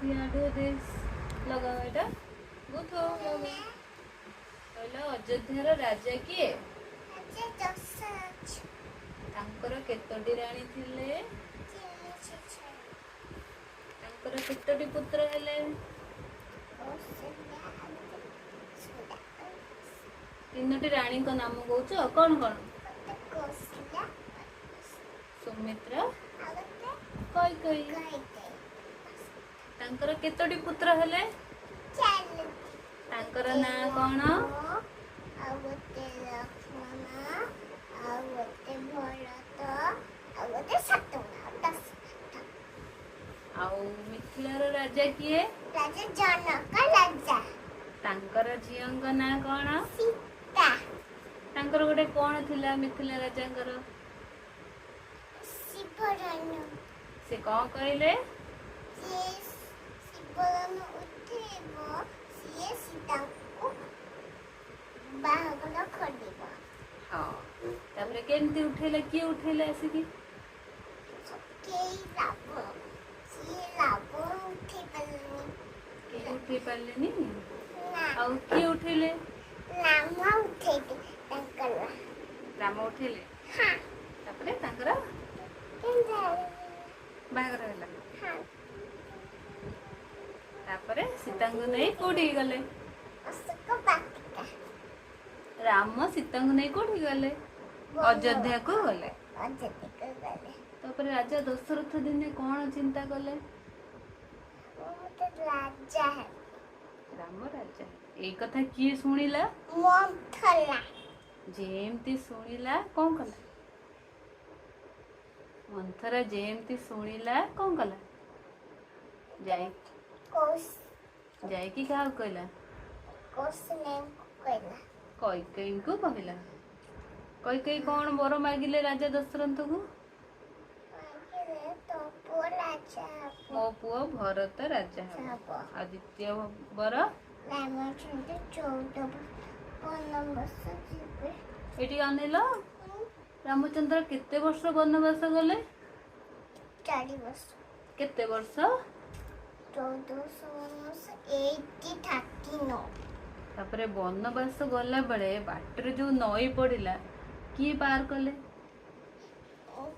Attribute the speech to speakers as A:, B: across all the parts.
A: सियाडू this लगाओ एटा गुथो लगाओ कहला अयोध्यार राजा किए तांकर केतोटी राणी थिले तांकर केतोटी पुत्र हेले तीनोटी राणी को नाम कहूच कौन कौन सुमित्रा कैकेयी तांकर केतोटी पुत्र हेले तांकर नाम कौन आउ मिथिलार राजा किए
B: राजा जनक राजा
A: तांकर झियंक ना कौन
B: सीता
A: तांकर गोटे कौन थिला मिथिला राजांकर
B: शिवरन
A: से कौन कहले
B: जे शिवरन उठेबो से सीता को बाहर खड़ेबो
A: हाँ तापरे केमती उठेले किए उठेले आसिकी
B: केई लाभ से लाभ उठे पल्लनी
A: के उठे पारलेनी
B: ना
A: आउ किए उठेले
B: लामा उठे तंकर
A: राम उठेले
B: हाँ
A: तापरे तांकर
B: केंद्र
A: बाहागर होला
B: हाँ
A: तापरे सीतांगु नै कोठी गले
B: उसको बाकिका
A: राम सीतांगु नै कोठी गले अयोध्या को गले
B: अजति को गले
A: तापरे राजा दशरथ दिने कौन चिंता कले
B: वो तो राजा है
A: राम राजा ए कथा किए सुनिला
B: मंथला
A: जेमती सुनिला कौन कला मंथरा जेमती सुनिला कौन कला जाई
B: कोस
A: जाई की कहा कहला
B: कोस ने कोइला
A: कैकेयी को कहला कैकेयी कौन बर मागिले राजा दशरथ को
B: आगे तो राजा
A: मो पुओ भरत राजा
B: हबो
A: आदित्य बर
B: रामचंद्र 14 वनवास जीवे
A: एटी अनिल रामचंद्र केते वर्ष वनवास गले
B: 4 वर्ष
A: केते वर्ष
B: 1400 वनवास 39
A: तापरे वनवास गला बेले बाटर जो नई पड़िला किए पार कले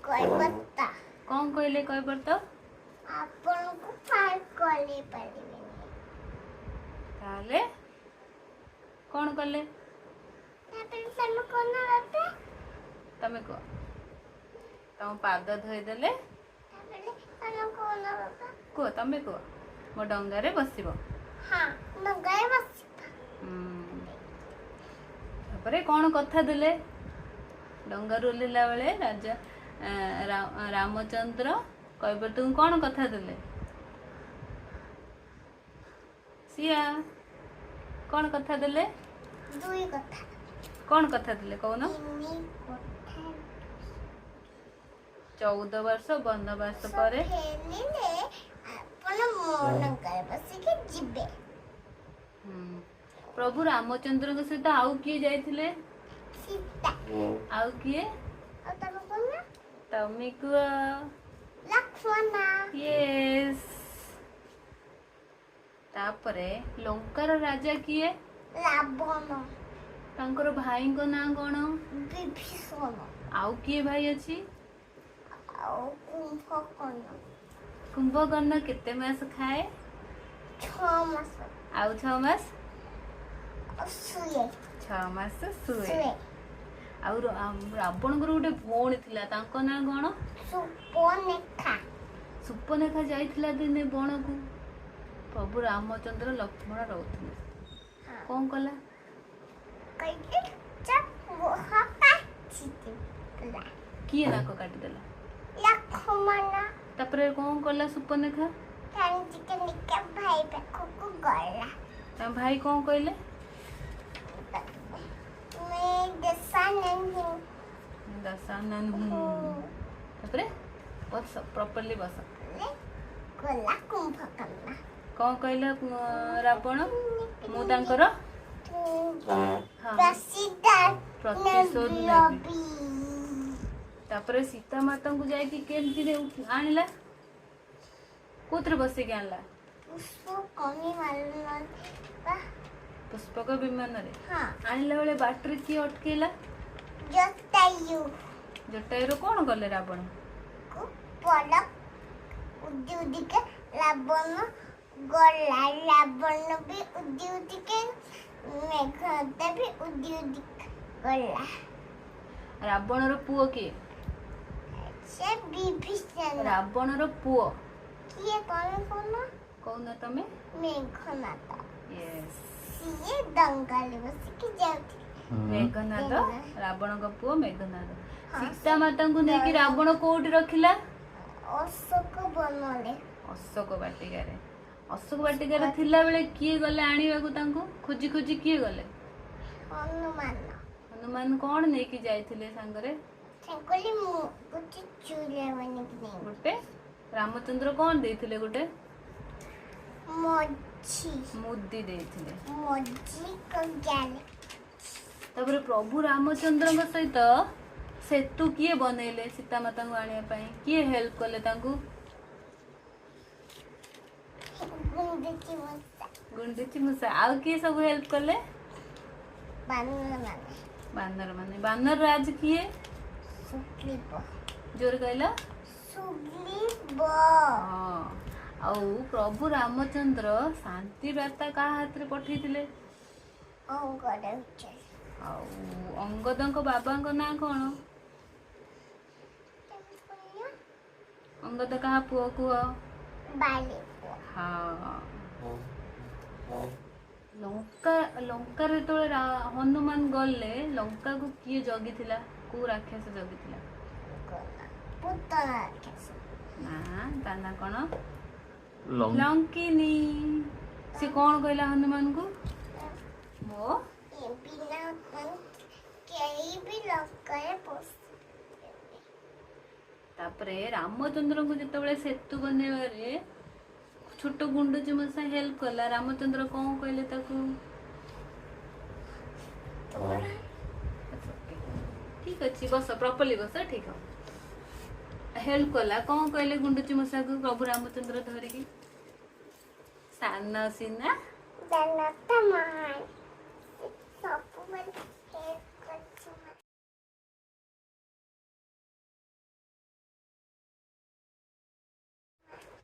B: कहबता
A: कौन कहले कहबर तो
B: आपण को पार करले परिबे
A: ताले कौन कले
B: तापर सम कोन रहते
A: तमे को तम पाद धोई देले
B: तापर सम कोन रहते
A: को तमे को मो डंगारे बसिबो
B: हां नगाय बस
A: तापरे कौन कथा देले डंगा रोलिला बेले राजा रामचंद्र कहबर तुम कौन कथा देले सिया कौन कथा देले
B: दुई कथा
A: कौन कथा देले कौन
B: इनी कथा
A: 14 वर्ष वनवास पर
B: फेलिले आपण मन कर बस के जिबे
A: प्रभु रामचंद्र के सहित आउ किए जाइथिले
B: सीता
A: आउ किए
B: और तब कोन
A: तमे को
B: लक्ष्मण
A: यस तापरे लंकार राजा किए
B: रावण
A: तांकर भाई को ना कौन
B: विभीषण
A: आउ किए भाई अछि
B: और कुंभकर्ण
A: कुंभकर्ण केते मास खाए
B: 6 मास
A: आउ 6 मास
B: सुए
A: 6 मास सुए
B: सुए
A: आउ रावण को गोटे भौणी थिला तांको ना कौन
B: सुपनेखा
A: सुपनेखा जाइथिला दिने बण को प्रभु रामचंद्र लक्ष्मण रहउथिले कौन कला
B: कइके जब वो हका छितिला
A: किए नाक काटी देला
B: लक्ष्मण
A: तापरे कौन कला सुपनेखा
B: कांजी के निके भाई पाखो को गला
A: ता भाई कौन कहले
B: मैं दशानन
A: दशानन तापरे बस प्रॉपर्ली बस
B: गला कुंभकर्ण
A: कौन कहले रावण मु तांकर प्रतिशोध नेबी तापरे सीता माता को जाई कि केमती रे आनिला कोतरे बसे के आनला
B: पुष्प कमी मालूम
A: पुष्पक विमान रे
B: हाँ
A: आनिला बेले बाटरे किए अटकेला
B: जटायु
A: जटायुर कौन कले रावण
B: को पलक उदी उदी के रावण गला रावण भी उदी के मेघनाथ भी उदी गला
A: रावणर पुओ किए
B: से विभीषण
A: रावणर पुओ
B: किए कौन
A: कौन तमे
B: मेघनाथ
A: यस
B: सिए दंगाले बसिकी जाउथि
A: मेघनाथ रावण का पुओ मेघनाथ
B: हाँ।
A: सीता माता को नेकी रावण कोठी रखिला
B: अशोक बनले
A: अशोक बाटिका थिला बेले किए गले आनिबा को तांको खोजी खोजी किए गले
B: हनुमान
A: हनुमान कौन नेकी जाइथिले सांगरे
B: सेकोली मु कुछ चूले बनिक नहीं
A: गोटे रामचंद्र कौन देथिले गोटे
B: मच्छी
A: मुद्दी देथिले
B: मच्छी को ज्ञान
A: तापर प्रभु रामचंद्र सहित सेतु किए बनैले सीता माता को आनिया पई किए हेल्प कले तांको गुंडीची मुसा आउ किए सब हेल्प कले बानर माने बानर राज किए जोर कहला हाँ आउ प्रभु रामचंद्र शांति वार्ता का हाथ रे पठेइथिले आउ अंगदଙ୍କ बाबाଙ୍କ नाम कौन अंगद कहा पुओ कुह हाँ लंका रे तो हनुमान गले लंका को किए जगिथिला को राक्षस जगिथिला ना ताना कौन लंकिनी से कौन कहला हनुमान को मो तापरे रामचंद्र को जिते सेतु बनवारे छोट गुंडूची मसा हेल्प कला रामचंद्र कौन कहले ताकू ठीक अच्छी बस प्रॉपर्ली बस ठीक है हेल्प कला कौन कहले गुंडूची मसा को प्रभु रामचंद्र धरिकी साना सीना
B: महान सब